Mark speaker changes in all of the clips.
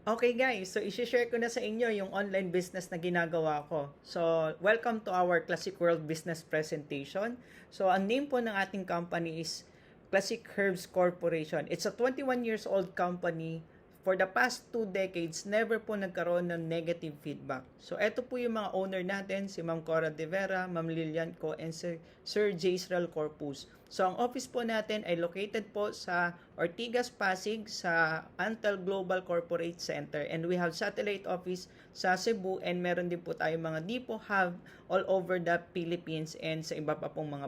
Speaker 1: Okay guys, so i-share ko na sa inyo yung online business na ginagawa ko. So, welcome to our Classic World Business Presentation. So, ang name po ng ating company is Classic Herbs Corporation. It's a 21 years old company. For the past 2 decades, never po nagkaroon ng negative feedback. So, eto po yung mga owner natin, si Ma'am Cora De Vera, Ma'am Lilian Co, and Sir Jaisral Corpus. So, ang office po natin ay located po sa Ortigas, Pasig, sa Antel Global Corporate Center. And we have satellite office sa Cebu, and meron din po tayo mga depot hub all over the Philippines and sa iba pa pong mga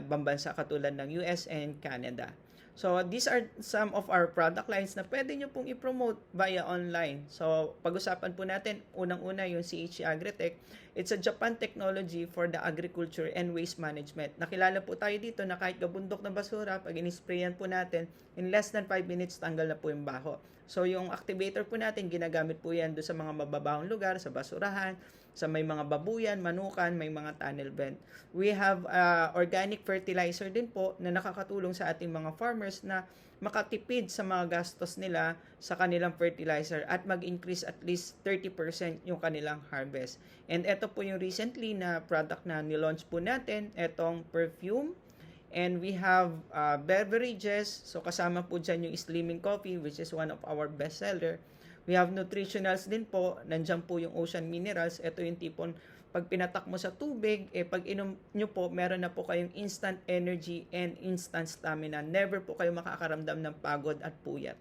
Speaker 1: ibang bansa katulad ng US and Canada. So, these are some of our product lines na pwede nyo pong i-promote via online. So, pag-usapan po natin, unang-una yung CHE Agritech. It's a Japan technology for the agriculture and waste management. Nakilala po tayo dito na kahit gabundok na basura, pag in-sprayan po natin, in less than 5 minutes, tanggal na po yung baho. So, yung activator po natin, ginagamit po yan doon sa mga mababahong lugar, sa basurahan, sa may mga babuyan, manukan, may mga tunnel vent. We have organic fertilizer din po na nakakatulong sa ating mga farmers na makatipid sa mga gastos nila sa kanilang fertilizer at mag-increase at least 30% yung kanilang harvest. And ito po yung recently na product na nilaunch po natin, etong perfume. And we have beverages. So kasama po dyan yung Slimming Coffee, which is one of our best seller. We have nutritionals din po. Nandiyan po yung Ocean Minerals. Ito yung tipon, pag pinatak mo sa tubig, pag inom nyo po, meron na po kayong instant energy and instant stamina. Never po kayo makakaramdam ng pagod at puyat.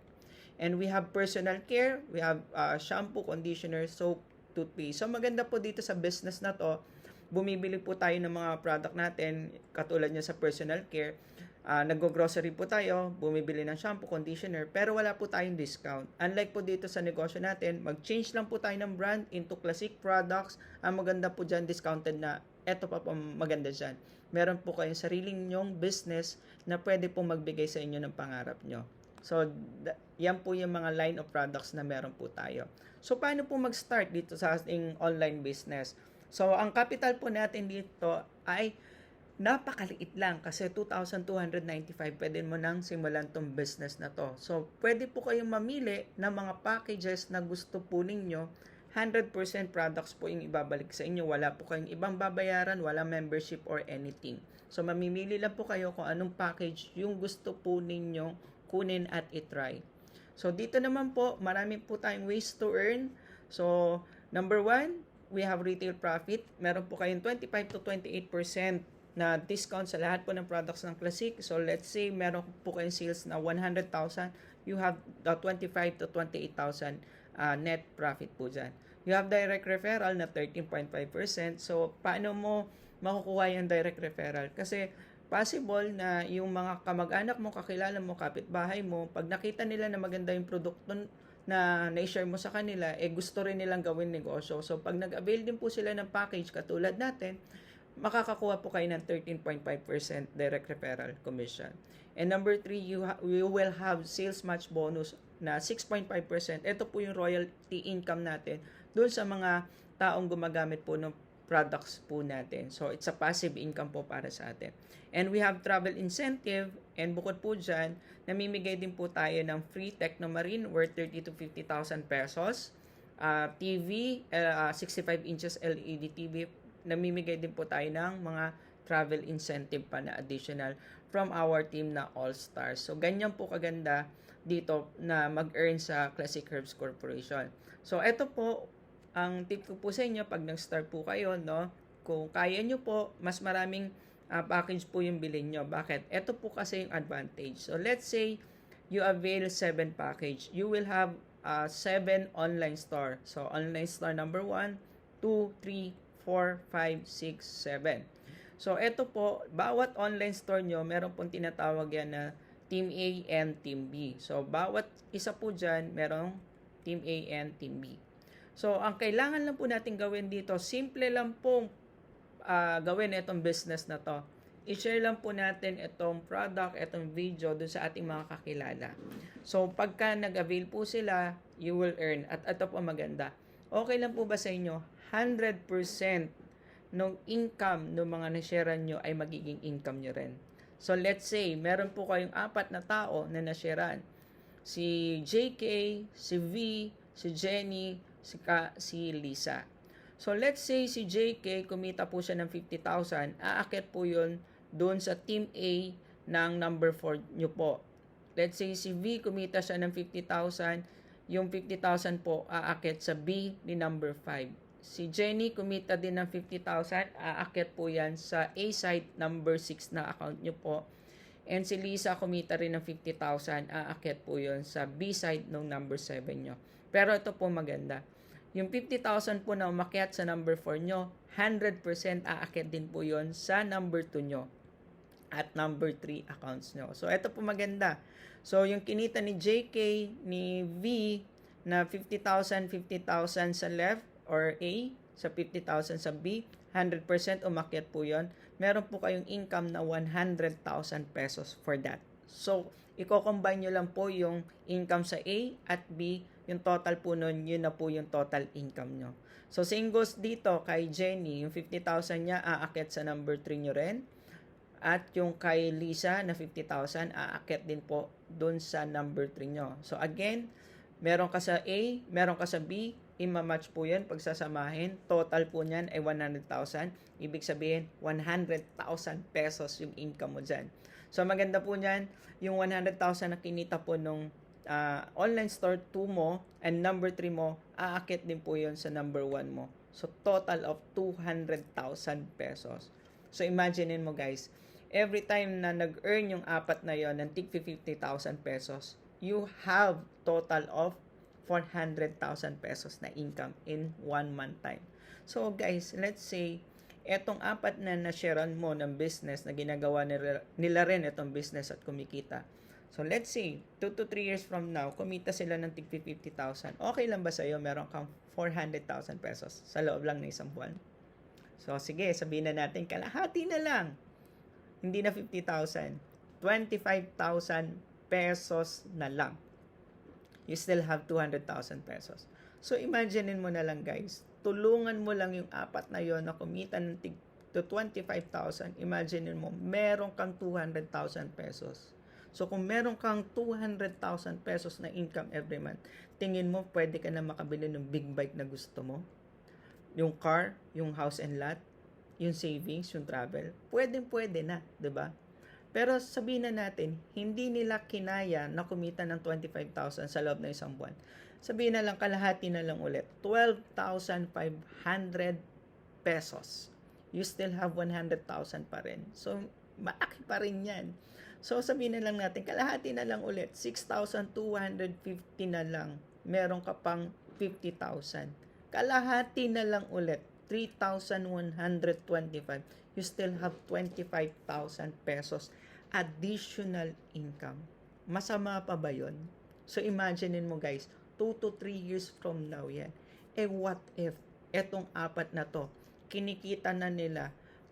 Speaker 1: And we have personal care. We have shampoo, conditioner, soap, toothpaste. So maganda po dito sa business na to, bumibili po tayo ng mga product natin, katulad niya sa personal care, nag-grocery po tayo, bumibili ng shampoo, conditioner, pero wala po tayong discount. Unlike po dito sa negosyo natin, mag-change lang po tayo ng brand into classic products. Ang maganda po dyan, discounted na. Eto pa po maganda dyan. Meron po kayong sariling nyong business na pwede po magbigay sa inyo ng pangarap nyo. So, yan po yung mga line of products na meron po tayo. So, paano po mag-start dito sa ating online business? So, ang capital po natin dito ay napakaliit lang kasi 2,295 pwede mo nang simulan tong business na to. So, pwede po kayong mamili ng mga packages na gusto po ninyo. 100% products po yung ibabalik sa inyo. Wala po kayong ibang babayaran, wala membership or anything. So, mamimili lang po kayo kung anong package yung gusto po ninyong kunin at itry. So, dito naman po, marami po tayong ways to earn. So, number 1, we have retail profit. Meron po kayong 25 to 28% na discount sa lahat po ng products ng Classic. So, let's say, meron po kayong sales na 100,000, you have 25 to 28,000 net profit po dyan. You have direct referral na 13.5%. So, paano mo makukuha yung direct referral? Kasi, possible na yung mga kamag-anak mo, kakilala mo, kapitbahay mo, pag nakita nila na maganda yung produkto na na-share mo sa kanila, gusto rin nilang gawin negosyo. So, pag nag-avail din po sila ng package katulad natin, makakakuha po kayo ng 13.5% direct referral commission. And number 3, you will have sales match bonus na 6.5%. Ito po yung royalty income natin doon sa mga taong gumagamit po ng products po natin. So, it's a passive income po para sa atin. And we have travel incentive, and bukod po dyan, namimigay din po tayo ng free Technomarine worth 30 to 50,000 pesos. TV, 65 inches LED TV, namimigay din po tayo ng mga travel incentive pa na additional from our team na All Stars. So, ganyan po kaganda dito na mag-earn sa Classic Herbs Corporation. So, ito po, ang tip ko po sa inyo, pag nag-start po kayo, no, kung kaya nyo po, mas maraming package po yung bilhin nyo. Bakit? Ito po kasi yung advantage. So, let's say, you avail 7 package. You will have 7 online store. So, online store number 1, 2, 3, 4, 5, 6, 7. So, ito po, bawat online store nyo, meron pong tinatawag yan na Team A and Team B. So, bawat isa po dyan, merong Team A and Team B. So, ang kailangan lang po natin gawin dito, simple lang pong gawin itong business na to. I-share lang po natin itong product, itong video dun sa ating mga kakilala. So, pagka nag-avail po sila, you will earn. At ito po maganda. Okay lang po ba sa inyo? 100% ng income ng mga na-sharean nyo ay magiging income nyo rin. So, let's say, meron po kayong 4 na tao na na-sharean. Si JK, si V, si Jenny, si Lisa. So let's say si JK kumita po siya ng 50,000, aakyat po yun doon sa team A ng number 4 nyo po. Let's say si V kumita siya ng 50,000, yung 50,000 po aakyat sa B ni number 5. Si Jenny kumita din ng 50,000, aakyat po yan sa A side number 6 na account nyo po. And si Lisa kumita rin ng 50,000, aakyat po yun sa B side ng number 7 nyo. Pero ito po maganda. Yung 50,000 po na umakyat sa number 4 nyo, 100% aakyat din po yun sa number 2 nyo at number 3 accounts nyo. So, ito po maganda. So, yung kinita ni JK, ni V, na 50,000, 50,000 sa left or A, sa 50,000 sa B, 100% umakyat po yun. Meron po kayong income na 100,000 pesos for that. So, i-combine nyo lang po yung income sa A at B, yung total po nun, yun na po yung total income nyo. So, same goes dito kay Jenny, yung 50,000 niya, aakyat sa number 3 nyo rin. At yung kay Lisa na 50,000, aakyat din po dun sa number 3 nyo. So, again, meron ka sa A, meron ka sa B, ima-match po yan, pagsasamahin, total po niyan ay 100,000. Ibig sabihin, 100,000 pesos yung income mo dyan. So, maganda po niyan, yung 100,000 na kinita po nung online store 2 mo and number 3 mo, aakyat din po yun sa number 1 mo. So, total of 200,000 pesos. So, imaginein mo guys, every time na nag-earn yung apat na yon ng tig 50,000 pesos, you have total of 400,000 pesos na income in 1 month time. So, guys, let's say, etong apat na na-sharean mo ng business na ginagawa nila rin itong business at kumikita. So, let's say, 2 to 3 years from now, kumita sila ng tig 50,000. Okay lang ba sa'yo? Meron kang 400,000 pesos sa loob lang ng isang buwan. So, sige, sabihin na natin, kalahati na lang. Hindi na 50,000. 25,000 pesos na lang. You still have 200,000 pesos. So, imaginein mo na lang, guys. Tulungan mo lang yung apat na yon na kumita ng tig to 25,000. Imaginein mo, meron kang 200,000 pesos. So, kung meron kang 200,000 pesos na income every month, tingin mo, pwede ka na makabili ng big bike na gusto mo? Yung car, yung house and lot, yung savings, yung travel, pwede na, 'di ba? Pero sabihin na natin, hindi nila kinaya na kumita ng 25,000 sa loob ng isang buwan. Sabihin na lang, kalahati na lang ulit, 12,500 pesos. You still have 100,000 pa rin. So, malaki pa rin yan. So, sabihin na lang natin, kalahati na lang ulit, 6,250 na lang. Meron ka pang 50,000. Kalahati na lang ulit, 3,125. You still have 25,000 pesos additional income. Masama pa ba yun? So, imaginein mo guys, 2 to 3 years from now yan. What if etong apat na to, kinikita na nila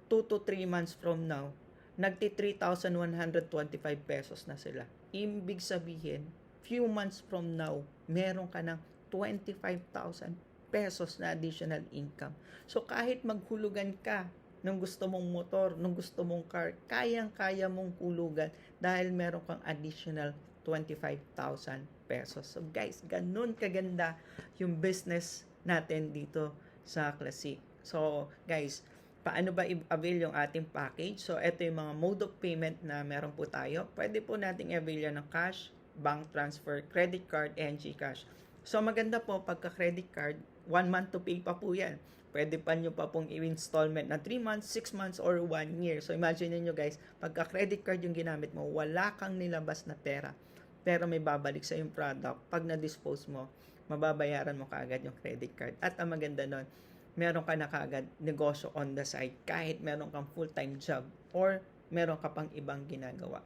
Speaker 1: 2 to 3 months from now, nagti 3,125 pesos na sila. Ibig sabihin, few months from now, meron ka ng 25,000 pesos na additional income. So, kahit maghulugan ka nung gusto mong motor, nung gusto mong car, kayang-kaya mong hulugan dahil meron kang additional 25,000 pesos. So, guys, ganun kaganda yung business natin dito sa Classic. So, guys, paano ba i-avail yung ating package? So, ito yung mga mode of payment na meron po tayo. Pwede po nating avail yan ng cash, bank transfer, credit card, and GCash. So, maganda po pagka credit card, 1 month to pay pa po yan. Pwede pa nyo pa pong i-installment na 3 months, 6 months, or 1 year. So, imagine nyo guys, pagka credit card yung ginamit mo, wala kang nilabas na pera. Pero may babalik sa yung product. Pag na-dispose mo, mababayaran mo kaagad yung credit card. At ang maganda nun, meron ka na kaagad negosyo on the side kahit meron kang full-time job or meron ka pang ibang ginagawa.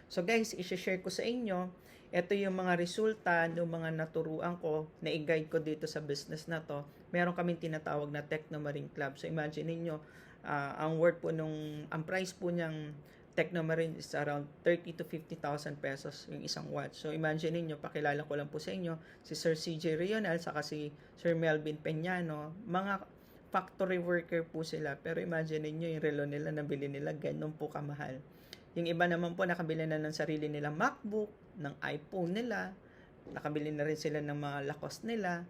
Speaker 1: So guys, i-share ko sa inyo, ito yung mga resulta ng mga naturuan ko na i-guide ko dito sa business na to. Meron kaming tinatawag na Technomarine Club. So imagine niyo, ang worth po ang price po niyang Technomarine is around 30 to 50,000 pesos yung isang watch. So imagine niyo, pakilala ko lang po sa inyo si Sir CJ Rional saka si Sir Melvin Peñano, mga factory worker po sila. Pero imagine niyo yung relo nila nabili nila ganun po kamahal. Yung iba naman po nakabili na ng sarili nilang MacBook, ng iPhone nila, nakabili na rin sila ng mga lakos nila.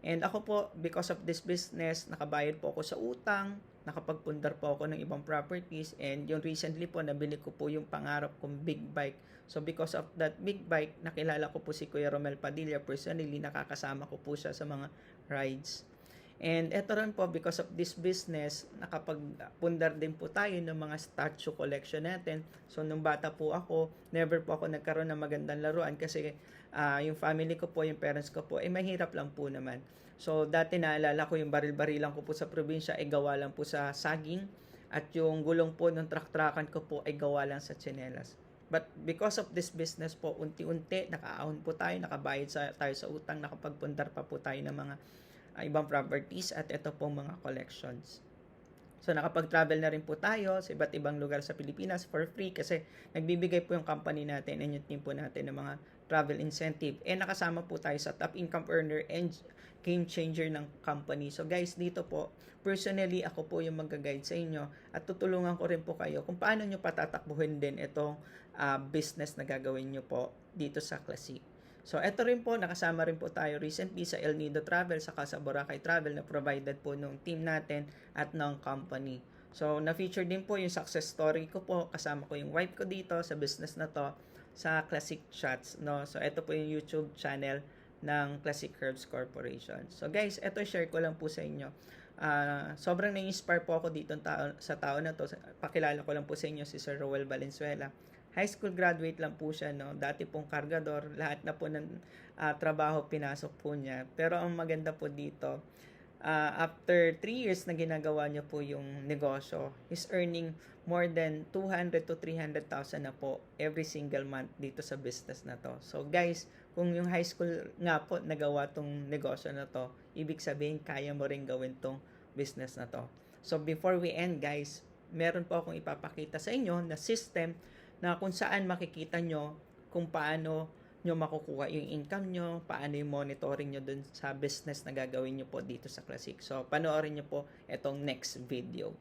Speaker 1: And ako po, because of this business, nakabayad po ako sa utang, nakapagpundar po ako ng ibang properties, and yung recently po, nabili ko po yung pangarap kong big bike. So because of that big bike, nakilala ko po si Kuya Romel Padilla personally, nakakasama ko po siya sa mga rides. And eto rin po, because of this business, nakapagpundar din po tayo ng mga statue collection natin. So, nung bata po ako, never po ako nagkaroon ng magandang laruan kasi yung family ko po, yung parents ko po, mahirap lang po naman. So, dati naalala ko yung baril-barilan ko po sa probinsya, gawa lang po sa saging. At yung gulong po ng truck-truckan ko po, gawa lang sa tsinelas. But because of this business po, unti-unti, nakaahon po tayo, nakabayad tayo sa utang, nakapagpundar pa po tayo ng mga ibang properties at ito pong mga collections. So nakapag-travel na rin po tayo sa iba't ibang lugar sa Pilipinas for free kasi nagbibigay po yung company natin and yung team po natin ng mga travel incentive. And nakasama po tayo sa top income earner and game changer ng company. So guys, dito po, personally ako po yung mag-guide sa inyo at tutulungan ko rin po kayo kung paano nyo patatakbuhin din itong business na gagawin nyo po dito sa Classic. So, ito rin po, nakasama rin po tayo recently sa El Nido Travel, saka sa Boracay Travel na provided po ng team natin at ng company. So, na-feature din po yung success story ko po, kasama ko yung wife ko dito sa business na to, sa Classic Shots, no? So, ito po yung YouTube channel ng Classic Herbs Corporation. So, guys, ito share ko lang po sa inyo. Sobrang na-inspire po ako dito sa tao na to. Pakilala ko lang po sa inyo si Sir Roel Valenzuela. High school graduate lang po siya, no? Dati pong kargador, lahat na po ng trabaho pinasok po niya. Pero ang maganda po dito, after 3 years na ginagawa niya po yung negosyo, he's earning more than 200 to 300,000 na po every single month dito sa business na to. So guys, kung yung high school nga po nagawa tong negosyo na to, ibig sabihin kaya mo rin gawin tong business na to. So before we end guys, meron po akong ipapakita sa inyo na system na kung saan makikita nyo kung paano nyo makukuha yung income nyo, paano yung monitoring nyo dun sa business na gagawin nyo po dito sa Classic. So, panoorin nyo po itong next video.